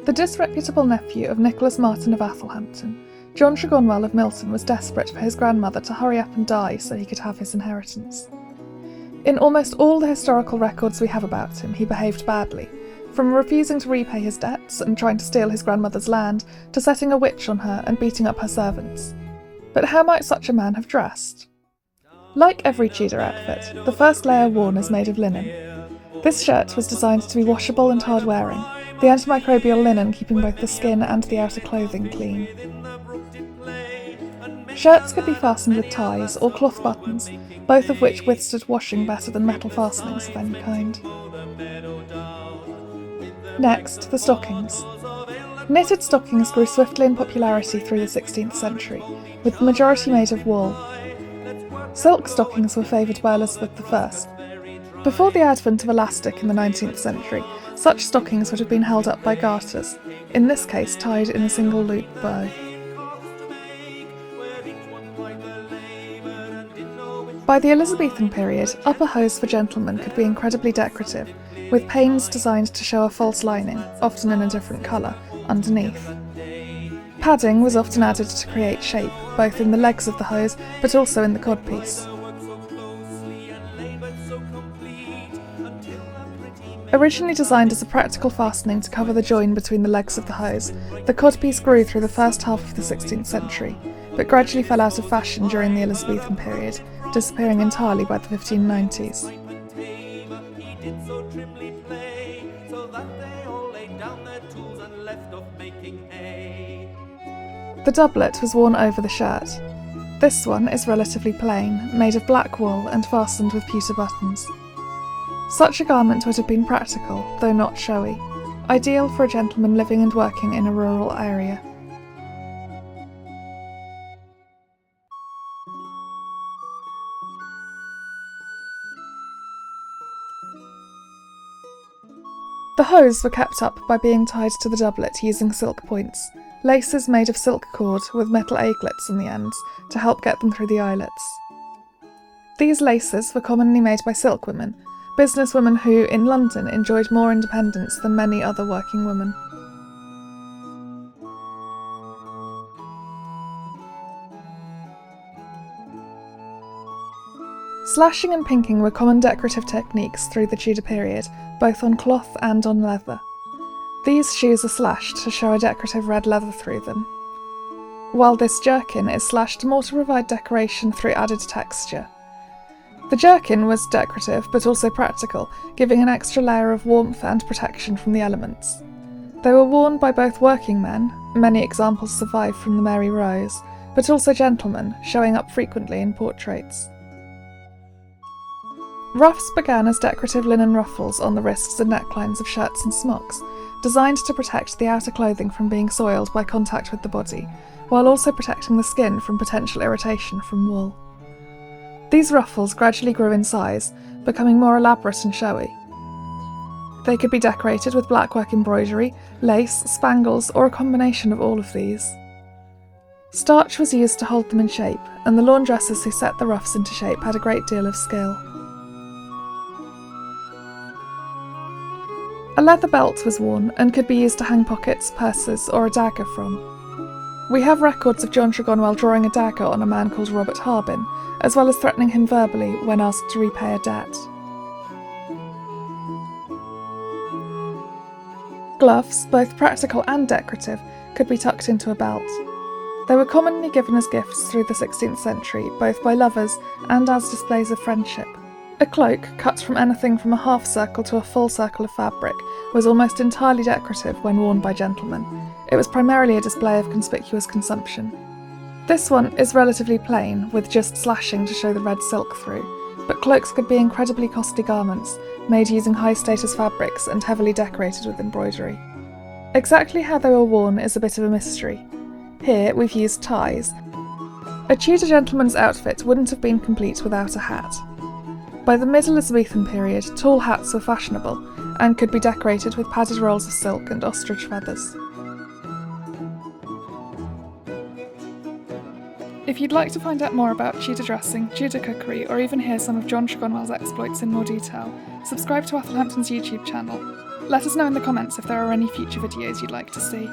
The disreputable nephew of Nicholas Martyn of Athelhampton, John Tregonwell of Milton was desperate for his grandmother to hurry up and die so he could have his inheritance. In almost all the historical records we have about him, he behaved badly, from refusing to repay his debts and trying to steal his grandmother's land, to setting a witch on her and beating up her servants. But how might such a man have dressed? Like every Tudor outfit, the first layer worn is made of linen. This shirt was designed to be washable and hard-wearing, the antimicrobial linen keeping both the skin and the outer clothing clean. Shirts could be fastened with ties or cloth buttons, both of which withstood washing better than metal fastenings of any kind. Next, the stockings. Knitted stockings grew swiftly in popularity through the 16th century, with the majority made of wool. Silk stockings were favoured by Elizabeth I. Before the advent of elastic in the 19th century, such stockings would have been held up by garters, in this case tied in a single loop bow. By the Elizabethan period, upper hose for gentlemen could be incredibly decorative, with panes designed to show a false lining, often in a different colour, underneath. Padding was often added to create shape, both in the legs of the hose but also in the codpiece. Originally designed as a practical fastening to cover the join between the legs of the hose, the codpiece grew through the first half of the 16th century, but gradually fell out of fashion during the Elizabethan period, disappearing entirely by the 1590s. The doublet was worn over the shirt. This one is relatively plain, made of black wool and fastened with pewter buttons. Such a garment would have been practical, though not showy, ideal for a gentleman living and working in a rural area. The hose were kept up by being tied to the doublet using silk points, laces made of silk cord with metal aglets on the ends to help get them through the eyelets. These laces were commonly made by silkwomen, businesswomen who, in London, enjoyed more independence than many other working women. Slashing and pinking were common decorative techniques through the Tudor period, both on cloth and on leather. These shoes are slashed to show a decorative red leather through them, while this jerkin is slashed more to provide decoration through added texture. The jerkin was decorative but also practical, giving an extra layer of warmth and protection from the elements. They were worn by both working men, many examples survive from the Mary Rose, but also gentlemen, showing up frequently in portraits. Ruffs began as decorative linen ruffles on the wrists and necklines of shirts and smocks, designed to protect the outer clothing from being soiled by contact with the body, while also protecting the skin from potential irritation from wool. These ruffles gradually grew in size, becoming more elaborate and showy. They could be decorated with blackwork embroidery, lace, spangles, or a combination of all of these. Starch was used to hold them in shape, and the laundresses who set the ruffs into shape had a great deal of skill. A leather belt was worn and could be used to hang pockets, purses, or a dagger from. We have records of John Tregonwell drawing a dagger on a man called Robert Harbin, as well as threatening him verbally when asked to repay a debt. Gloves, both practical and decorative, could be tucked into a belt. They were commonly given as gifts through the 16th century, both by lovers and as displays of friendship. A cloak, cut from anything from a half circle to a full circle of fabric, was almost entirely decorative when worn by gentlemen. It was primarily a display of conspicuous consumption. This one is relatively plain, with just slashing to show the red silk through, but cloaks could be incredibly costly garments, made using high-status fabrics and heavily decorated with embroidery. Exactly how they were worn is a bit of a mystery. Here we've used ties. A Tudor gentleman's outfit wouldn't have been complete without a hat. By the mid-Elizabethan period, tall hats were fashionable, and could be decorated with padded rolls of silk and ostrich feathers. If you'd like to find out more about Tudor dressing, Tudor cookery, or even hear some of John Tregonwell's exploits in more detail, subscribe to Athelhampton's YouTube channel. Let us know in the comments if there are any future videos you'd like to see.